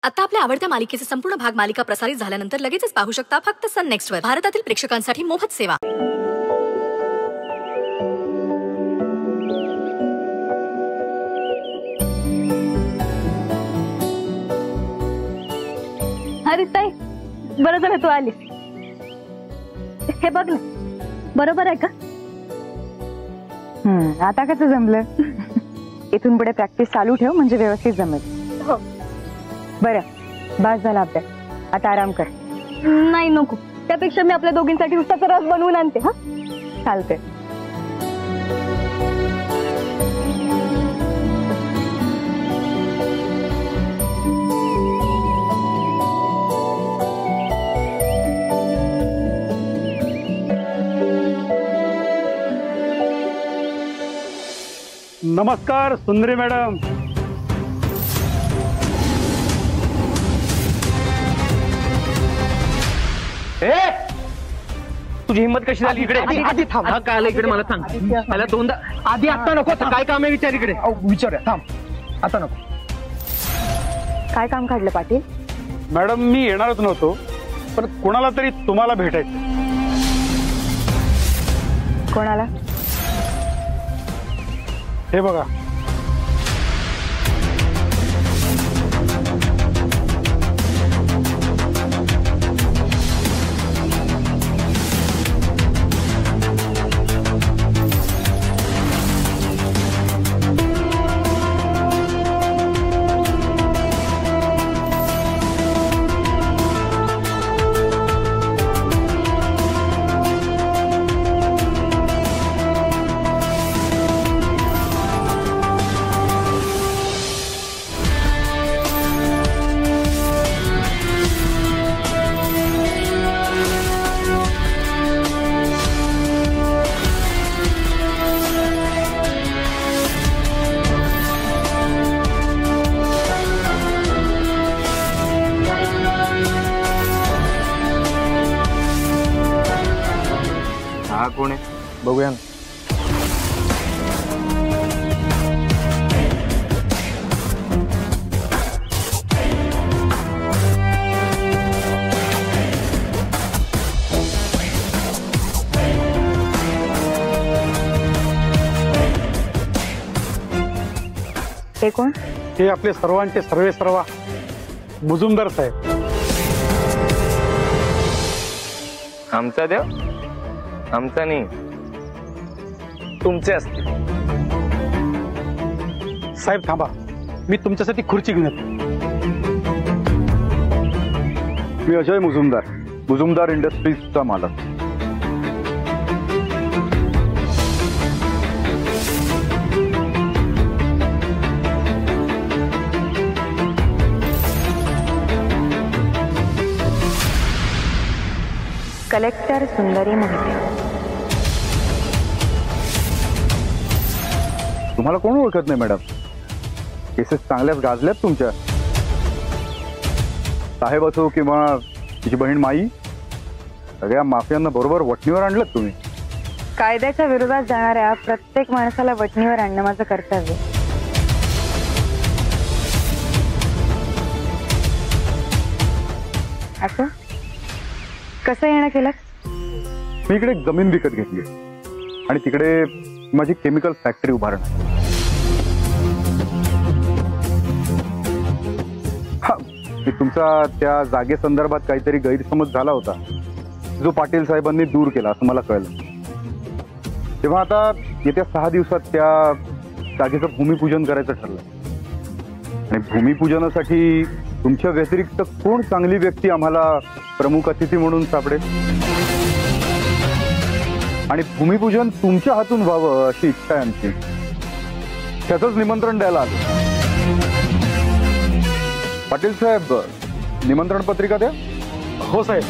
आता आपल्या आवडत्या मालिकेचे संपूर्ण भाग मालिका प्रसारित झाल्यानंतर लगेचच पाहू शकता फक्त सन नेक्स्ट वर. भारतातील प्रेक्षकांसाठी मोफत सेवा. अरे ताई, बरं झालं तू आलीस. हे बघ ना, बरोबर आहे का? आता कसं जमलं? इथून पुढे प्रॅक्टिस चालू ठेव म्हणजे व्यवस्थित जमेल. हो. बरं, बस झाला अभ्यास, आता आराम कर. नाही नको, त्यापेक्षा मी आपल्या दोघींसाठी उसाचा रस बनवून आणते. हा चालते. नमस्कार सुंदरी मॅडम. तुझी हिम्मत कशी झाली इकडे? आधी थांब. हा काय आलं इकडे मला सांग. मला दोनदा आधी आता नको. काय काम आहे विचार इकडे. विचारूया, थांब. आता नको. काय काम काढलं पाटील? मॅडम मी येणारच नव्हतो, पण कोणाला तरी तुम्हाला भेटायचं. कोणाला? हे बघा. हा कोण आहे बघूया ना. ते कोण? हे आपले सर्वांचे सर्वे सर्वा मुजुमदार साहेब. आमचा देव आमचा नाही, तुमचे असते. साहेब थांबा, मी तुमच्यासाठी खुर्ची घेऊन येतो. मी अजय मुजुमदार, मुजुमदार इंडस्ट्रीजचा मालक. कलेक्टर सुंदरी मोहिते. तुम्हाला कोण ओळखत नाही मॅडम? केसेस चांगल्याच गाजल्यात तुमच्या. साहेब असो किंवा तिची बहीण माई, सगळ्या माफियांना बरोबर वटणीवर आणलं तुम्ही. कायद्याच्या विरोधात जाणाऱ्या प्रत्येक माणसाला वटणीवर आणणं माझं कर्तव्य. असं कसं येणं केलं? मी इकडे जमीन विकत घेतली आणि तिकडे माझी केमिकल फॅक्टरी उभारणार. हा, तुमचा त्या जागेसंदर्भात काहीतरी गैरसमज झाला होता, जो पाटील साहेबांनी दूर केला असं मला कळलं. तेव्हा आता येत्या 6 दिवसात त्या जागेचं भूमिपूजन करायचं ठरलं. आणि भूमिपूजनासाठी तुमच्या व्यतिरिक्त कोण चांगली व्यक्ती आम्हाला प्रमुख अतिथी म्हणून सापडेल? आणि भूमिपूजन तुमच्या हातून व्हावं अशी इच्छा आहे आमची. त्याचंच निमंत्रण द्यायला आलो. पाटील साहेब, निमंत्रण पत्रिका द्या. हो साहेब.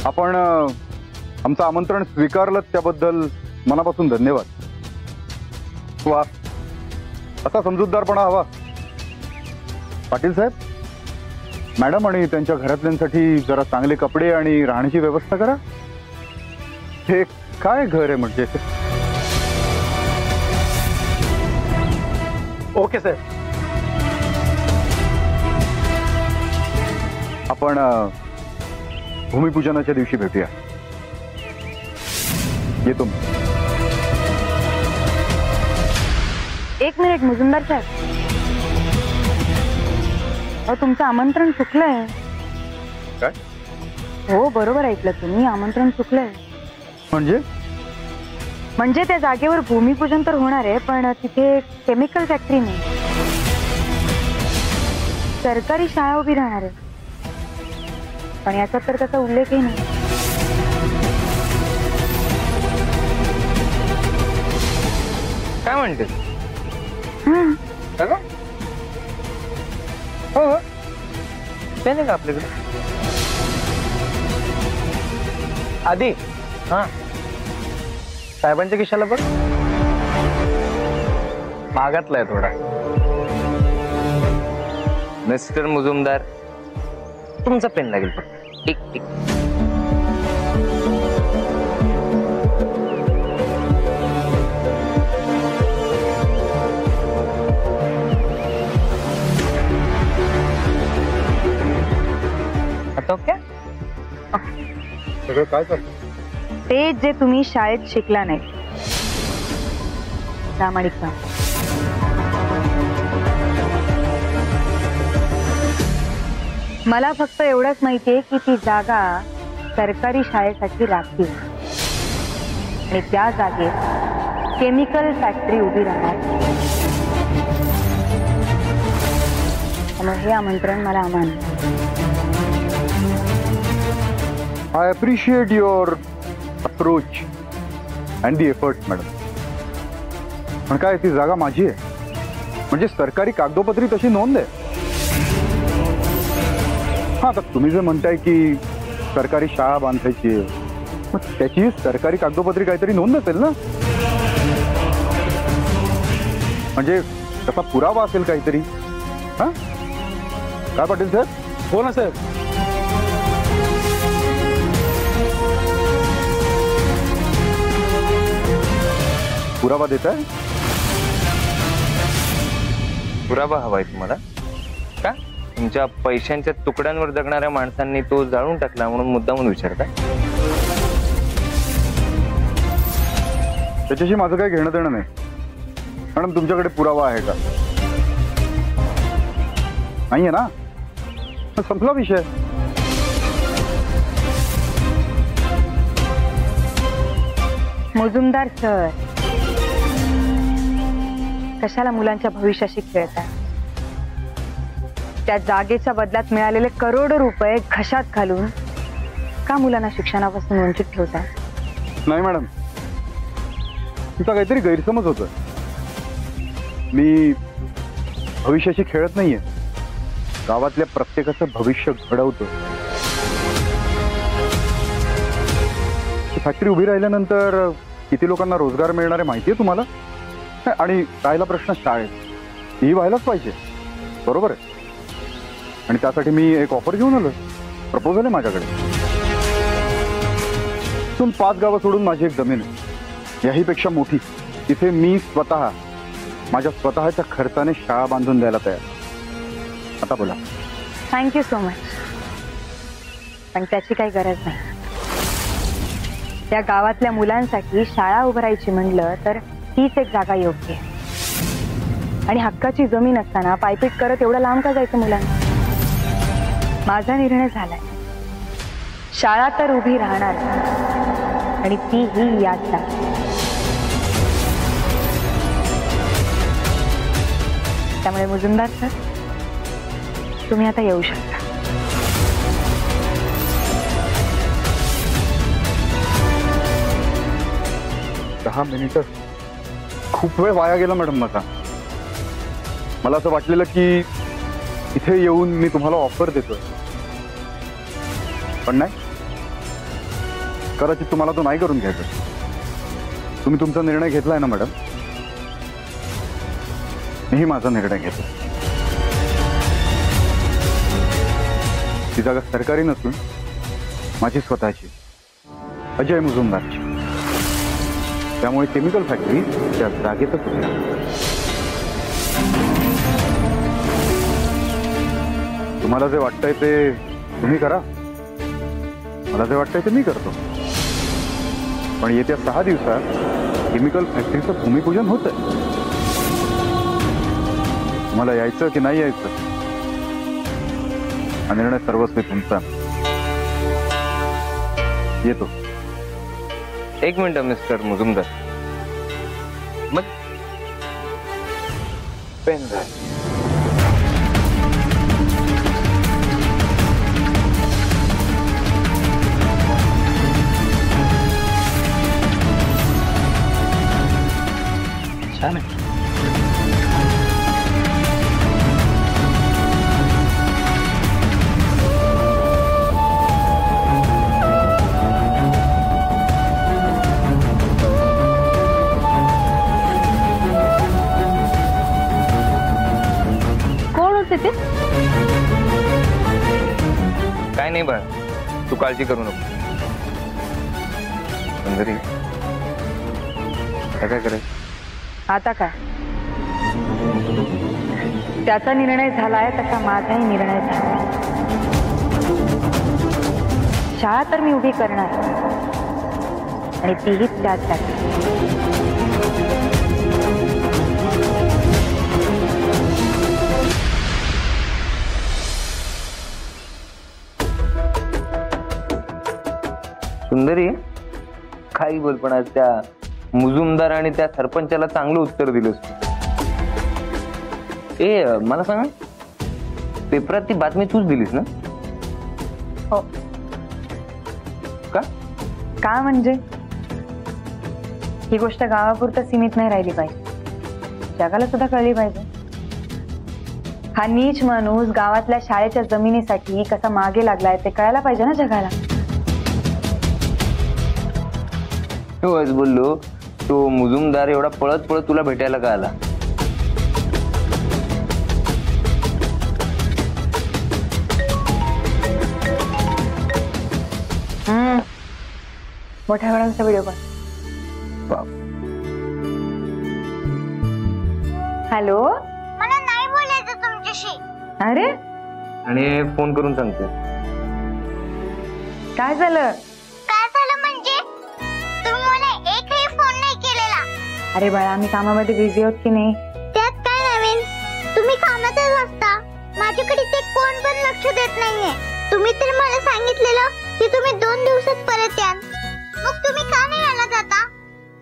आपण आमचं आमंत्रण स्वीकारलं त्याबद्दल मनापासून धन्यवाद. वा, असा समजूतदारपणा हवा. पाटील साहेब, मॅडम आणि त्यांच्या घरातल्यांसाठी जरा चांगले कपडे आणि राहण्याची व्यवस्था करा. हे काय घर आहे म्हणजे? ओके साहेब. आपण भूमिपूजनाच्या दिवशी भेटूया. येतो मी. एक मिनिट मुजुमदार साहेब, अहो तुमचं आमंत्रण चुकलंय. काय? हो बरोबर ऐकलं तुम्ही, आमंत्रण चुकलंय. म्हणजे त्या जागेवर भूमिपूजन तर होणार आहे, पण तिथे केमिकल फॅक्टरी नाही, सरकारी शाळा उभी राहणार आहे. पण याचा तर त्याचा उल्लेखही नाही. काय म्हणते? हो ते नाही का आपल्याकडे आधी हा साहेबांच्या खिशाला बघ, मागातलाय थोडा. मिस्टर मुजुमदार, तुमचा पेन लागेल फक्त. Tick tick. आता ओके. सगळं काय चालतं? ते जे तुम्ही शाळेत शिकला नाही, प्रामाणिकपणा. मला फक्त एवढंच माहितीये की ती जागा सरकारी शाळेसाठी राखीव आणि त्या जागेत केमिकल फॅक्टरी उभी राहणार. त्यामुळे हे आमंत्रण मला अमान्य. I appreciate your approach and the effort madam. पण काय ती जागा माझी आहे, म्हणजे सरकारी कागदोपत्री तशी नोंद आहे. हा, आता तुम्ही जे म्हणताय की सरकारी शाळा बांधायची आहे, मग त्याची सरकारी कागदोपत्री काहीतरी नोंद असेल ना, म्हणजे त्याचा पुरावा असेल काहीतरी. हा काय पाटील सर? हो ना साहेब. पुरावा देताय? पुरावा हवाय तुम्हाला का? तुमच्या पैशांच्या तुकड्यांवर जगणाऱ्या माणसांनी तो जाळून टाकला म्हणून मुद्दामून विचारता? त्याच्याशी माझं काही घेणं देणं नाही. मॅडम तुमच्याकडे पुरावा आहे का? नाहीये ना, संपला विषय. मुजुमदार सर, कशाला मुलांच्या भविष्याशी खेळताय? त्या जागेच्या बदल्यात मिळालेले करोडो रुपये घशात घालून का मुलांना शिक्षणापासून वंचित ठेवताय? नाही मॅडम, तुमचा काहीतरी गैरसमज होतोय. मी भविष्याशी खेळत नाहीये, गावातल्या प्रत्येकाचं भविष्य घडवतो. फॅक्टरी उभी राहिल्यानंतर किती लोकांना रोजगार मिळणार आहे माहितीये तुम्हाला? आणि राहिला प्रश्न शाळेत, ही व्हायलाच पाहिजे, बरोबर आहे. आणि त्यासाठी मी एक ऑफर घेऊन आलो, प्रपोजल आहे माझ्याकडे. इथून 5 गावं सोडून माझी एक जमीन आहे, याहीपेक्षा मोठी. तिथे मी स्वतः माझ्या स्वतःच्या खर्चाने शाळा बांधून द्यायला तयार. आता बोला. थँक्यू सो मच, पण त्याची काही गरज नाही. त्या गावातल्या मुलांसाठी शाळा उभारायची म्हणलं तर हीच एक जागा योग्य आहे. आणि हक्काची जमीन असताना पायपीट करत एवढं लांब का जायचं मुलांना? माझा निर्णय झालाय, शाळा तर उभी राहणार आणि ती ही याच जागी. त्यामुळे मुजुमदार सर, तुम्ही आता येऊ शकता. दहा मिनिटं खूप वेळ वाया गेला मॅडम माझा. मला असं वाटलेलं की इथे येऊन मी तुम्हाला ऑफर देतोय, पण नाही. कदाचित तुम्हाला तो नाही करून घ्यायचा. तुम्ही तुमचा निर्णय घेतलाय ना मॅडम, मीही माझा निर्णय घेतो. ती जागा सरकारी नसून माझी स्वतःची, अजय मुजुमदारची. त्यामुळे केमिकल फॅक्टरी त्या जागेतच होत्या. तुम्हाला जे वाटतंय ते तुम्ही करा, मला जे वाटतंय ते मी करतो. पण येत्या 6 दिवसात केमिकल फॅक्टरीचं भूमिपूजन होतंय. तुम्हाला यायचं की नाही यायचं हा निर्णय सर्वस्वी तुमचा. येतो. एक मिनिट मिस्टर मुजुमदार, मग पेन झाली. छान आहे. कोण होते ते? काय नाही बाळ, तू काळजी करू नको. सुंदरी, काय करायचं आता काय? त्याचा निर्णय झालाय तसा माझाही निर्णय झाला. शाळा तर मी उभी करणार आणि तीही त्याचसाठी. सुंदरी, काही बोल पण आज त्या मुजुमदार आणि त्या सरपंचाला चांगलं उत्तर दिलंस. मला सांग, पेपरात ती बातमी तूच दिलीस ना? हो. का म्हणजे ही गोष्ट गावापुरतं सीमित नाही राहिली पाहिजे, जगाला सुद्धा कळली पाहिजे. हा नीच माणूस गावातल्या शाळेच्या जमिनीसाठी कसा मागे लागलाय ते कळायला पाहिजे ना जगाला. होच बोललो, तो मुजुमदार एवढा पळत पळत तुला भेटायला का आला? मोठ्या वेळांचा व्हिडिओ कॉल. हॅलो, मला नाही बोलायचं तुमच्याशी. अरे, आणि फोन करून सांगते. काय झालं? काय झालं म्हणजे? तुम्ही मला एकही फोन नाही केलेला. अरे बाळा, आम्ही कामामध्ये बिझी आहोत की नाही? त्यात काय नवीन? तुम्ही कामातच असता, माझ्याकडे ते कोण पण लक्ष देत नाहीये. तुम्ही तर मला सांगितलेलं की तुम्ही 2 दिवसात परत याल. मग तुम्ही का नाही आला जाता?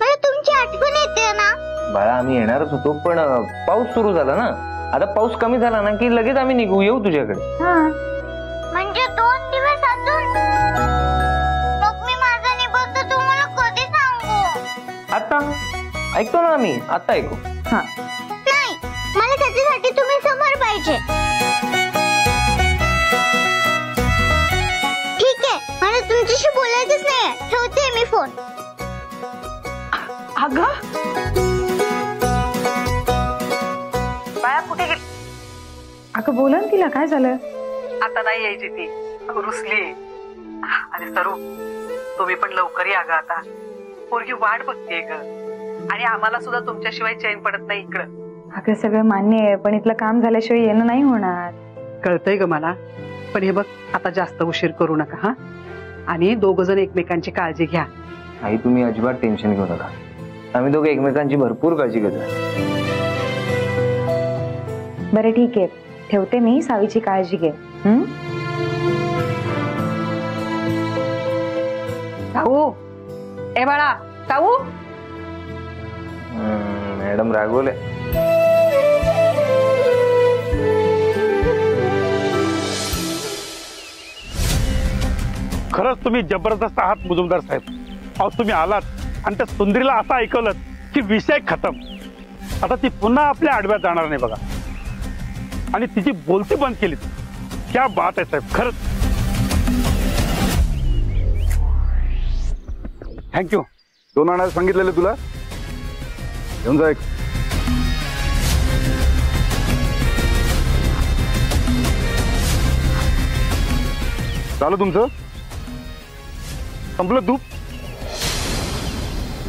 मला तुमची आठवण येते ना. बाळा, आम्ही येणारच होतो, पण पाऊस सुरू झाला ना. आता पाऊस कमी झाला ना की लगेच आम्ही निघू, येऊ तुझ्याकडे. म्हणजे 2 दिवस अजून? मग मी माझा निबंध तुम्हाला कधी सांगू? आता ऐकतो ना आम्ही, आता ऐकू. नाही, मला त्याच्यासाठी तुम्ही समोर पाहिजे. ठीक आहे, मला तुमच्याशी बोलायचंच नाहीये. ठेवते मी फोन. अगं बाळा, कुठे गेली? अगं बोला ना तिला, काय झालं? आता नाही यायची ती, रुसली. आणि सरू, तुम्ही पण लवकर या ग. आता पोरगी वाट बघतीये ग, आणि आम्हाला सुद्धा तुमच्याशिवाय चैन पडत नाही इकडं. अगं सगळं मान्य आहे, पण इथलं काम झाल्याशिवाय येणं नाही होणार. कळतंय ग मला, पण हे बघ, आता जास्त उशीर करू नका हा. आणि 2 जण एकमेकांची काळजी घ्या. आई, तुम्ही अजिबात टेन्शन घेऊ नका. आम्ही दोघे एकमेकांची भरपूर काळजी घेतो. बरं ठीक आहे, ठेवते मी. सावीची काळजी घे. साऊ, ए बाळा, साऊ. मॅडम रागवले. खरंच तुम्ही जबरदस्त आहात मुजुमदार साहेब. अहो, तुम्ही आलात आणि त्या सुंदरीला असं ऐकवलं की विषय खतम. आता ती पुन्हा आपल्या आडव्यात जाणार नाही बघा. आणि तिची बोलती बंद केली. क्या बात आहे साहेब, खरंच थँक्यू. 2 आणायला सांगितलेलं तुला, घेऊन जा. एक झालं तुमचं? संपलं तूप?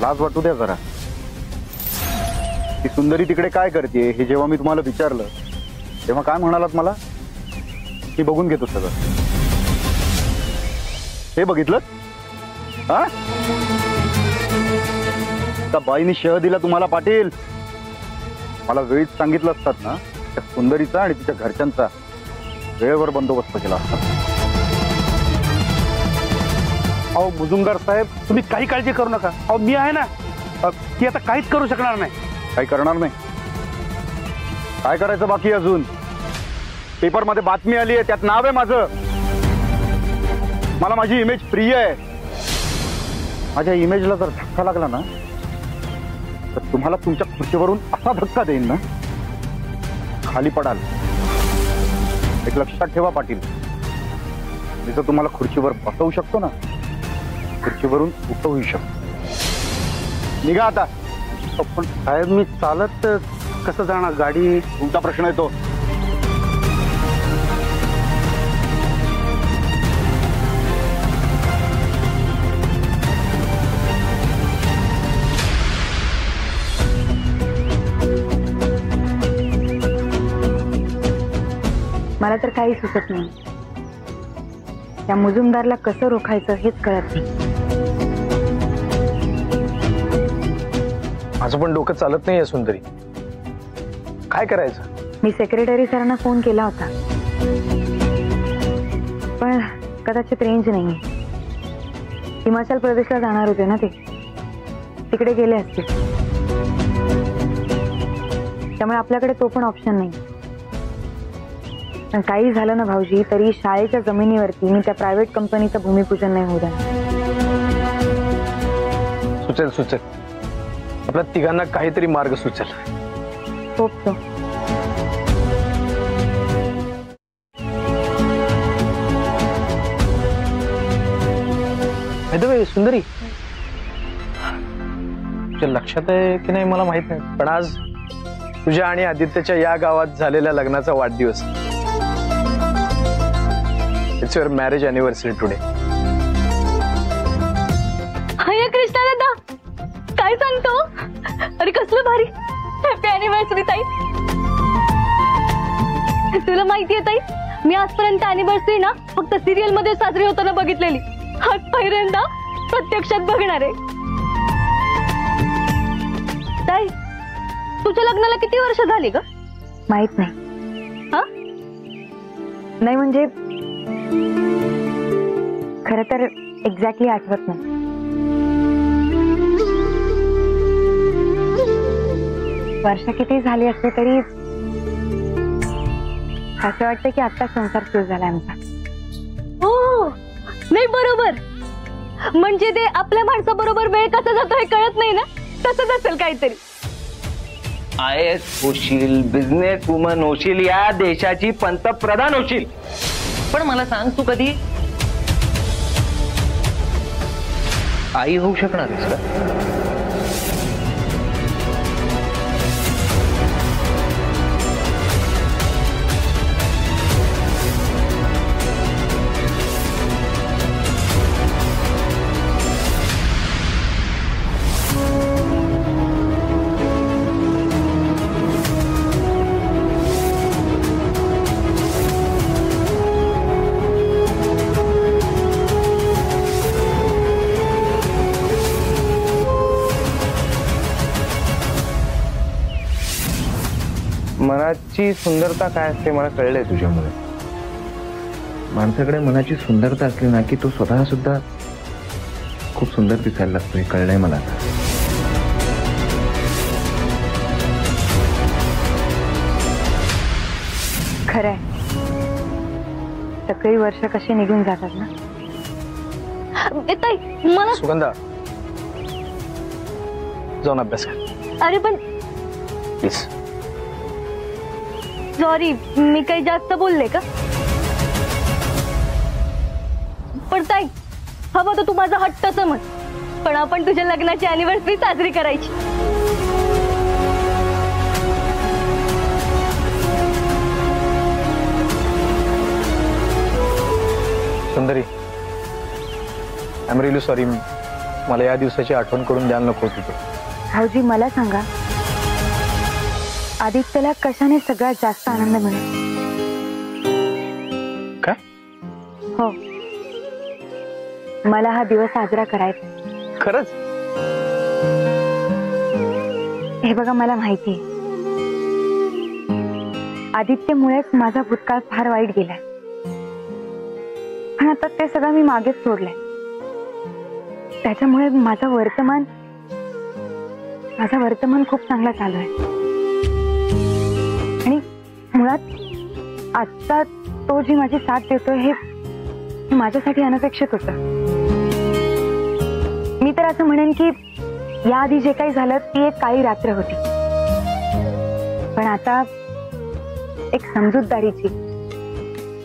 लाज वाटू द्या जरा. ती सुंदरी तिकडे काय करते हे जेव्हा मी तुम्हाला विचारलं तेव्हा काय म्हणालात मला? की बघून घेतो सगळं. हे बघितलं? हा, त्या बाईनी शह दिला तुम्हाला पाटील. मला वेळीच सांगितलं असतात ना त्या सुंदरीचा आणि तिच्या घरच्यांचा वेळेवर बंदोबस्त केला असता. अहो मुजुमदार साहेब, तुम्ही काही काळजी करू नका. अहो मी आहे ना, ती आता काहीच करू शकणार नाही. काही करणार नाही? काय करायचं बाकी अजून? पेपरमध्ये बातमी आली आहे, त्यात नाव आहे माझं. मला माझी इमेज प्रिय आहे. माझ्या इमेजला जर धक्का लागला ना तर तुम्हाला तुमच्या खुर्चीवरून असा धक्का देईन ना खाली पडाल. एक लक्षात ठेवा पाटील, मी जर तुम्हाला खुर्चीवर बसवू शकतो ना खुर्चीवरून उठवू शकतो. निघा आता. पण साहेब मी चालत कसं जाणार? गाडी? तुमचा प्रश्न येतो. मला तर काही सुचत नाही. त्या मुजुमदारला कसं रोखायचं हेच कळत नाही. माझं पण डोकं चालत नाहीये सुंदरी. काय करायचं? मी सेक्रेटरी सरांना फोन केला होता पण कदाचित रेंज नाही. हिमाचल प्रदेशला जाणार होते ना ते, तिकडे गेले असते. त्यामुळे आपल्याकडे तो पण ऑप्शन नाही. पण काही झालं ना भाऊजी तरी शाळेच्या जमिनीवरती मी त्या प्रायव्हेट कंपनीचं भूमिपूजन नाही होऊ देणार. सुचेल सुचेल. आपल्या तिघांना काहीतरी मार्ग सुचेल. Hope so. सुंदरी, तुझ्या लक्षात आहे की नाही मला माहित नाही, पण आज तुझ्या आणि आदित्यच्या या गावात झालेल्या लग्नाचा वाढदिवस. It's your marriage anniversary today. Hi Krishna दादा, काय सांगतो? अरे कसलं भारी. हॅपी अॅनिव्हर्सरी ताई. तुला माहितीये ताई, मी आजपर्यंत अॅनिव्हर्सरी ना फक्त सिरियल मध्ये साजरी होताना बघितलेली. आज पहिल्यांदा प्रत्यक्षात बघणार आहे. ताई, तुझ्या लग्नाला किती वर्ष झाली ग? माहित नाही. हा, नाही म्हणजे खरं तर एक्झॅक्टली आठवत नाही. वर्ष किती झाली असली तरी असं वाटतं की आता संसार सुरू झाला आमचा. हो नाही बरोबर. म्हणजे ते आपल्या माणसाबरोबर वेळ कसा जातो हे कळत नाही ना, तसंच असेल काहीतरी. IAS होशील, बिझनेस वुमन होशील, या देशाची पंतप्रधान होशील, पण मला सांग तू कधी आई होऊ शकणार आहेस का? मनाची सुंदरता काय असते मला कळलंय तुझ्यामुळे. माणसाकडे मनाची सुंदरता असली ना की तो स्वतः सुद्धा खूप सुंदर दिसायला लागतो, हे कळलंय मला. खरंय, सगळी वर्ष कशी निघून जातात ना. ताई मला सुगंधा, जाऊन अभ्यास कर. अरे पण प्लीज. सॉरी, मी काही जास्त बोलले का? पण ताई, हवं तर तू माझा हट्टच म्हण, पण आपण तुझ्या लग्नाची अॅनिव्हर्सरी साजरी करायची. सुंदरी, आय एम रिअली सॉरी. मला या दिवसाची आठवण करून द्यायला नको होती. भाऊजी मला सांगा, आदित्यला कशाने सगळ्यात जास्त आनंद मिळेल? काय? हो, मला हा दिवस साजरा करायचा. खरंच? हे बघा, मला माहिती आहे आदित्यमुळेच माझा भूतकाळ फार वाईट गेलाय, पण आता ते सगळं मी मागेच सोडलंय. त्याच्यामुळे माझं वर्तमान खूप चांगलं चालू आहे. आणि मुळात आजचा तो जी माझी साथ देतोय हे माझ्यासाठी अनपेक्षित होतं. मी तर असं म्हणेन की याआधी जे काही झालं ती एक काळी रात्र होती, पण आता एक समजूतदारीची,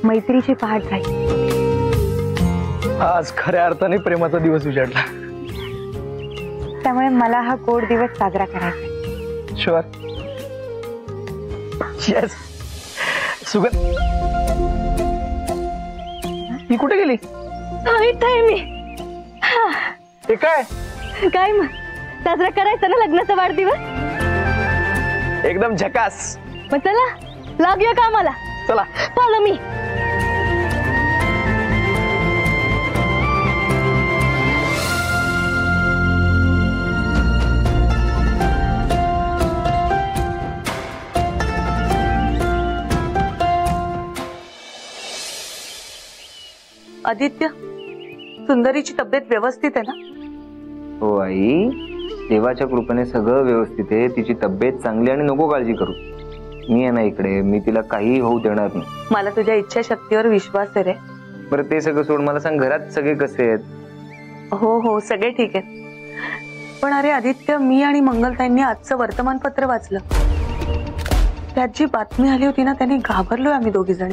मैत्रीची पहाट झाली. आज खऱ्या अर्थाने प्रेमाचा दिवस उजाडला. त्यामुळे मला हा गोड दिवस साजरा करायचा. शुअर. येस. सुगंध, ही कुठे गेली? आहे मी. हे काय? काय मग साजरा करायचा ना लग्नाचा वाढदिवस? एकदम झकास. मग चला लागूया कामाला. चला. Follow me. आदित्य, सुंदरीची तब्येत व्यवस्थित आहे ना? हो आई, देवाच्या कृपेने सगळं व्यवस्थित आहे. तिची तब्येत चांगली आणि नको काळजी करू. मी आहे ना इकडे, मी तिला काही होऊ देणार नाही. मला तुझ्या इच्छाशक्तीवर विश्वास आहे रे. बरं ते सगळं सोड, मला सांग घरात सगळे कसे आहेत? हो हो, सगळे ठीक आहेत. पण अरे आदित्य, मी आणि मंगलताईंनी आजचं वर्तमानपत्र वाचलं. त्यात जी बातमी आली होती ना, त्याने घाबरलोय आम्ही दोघी जण.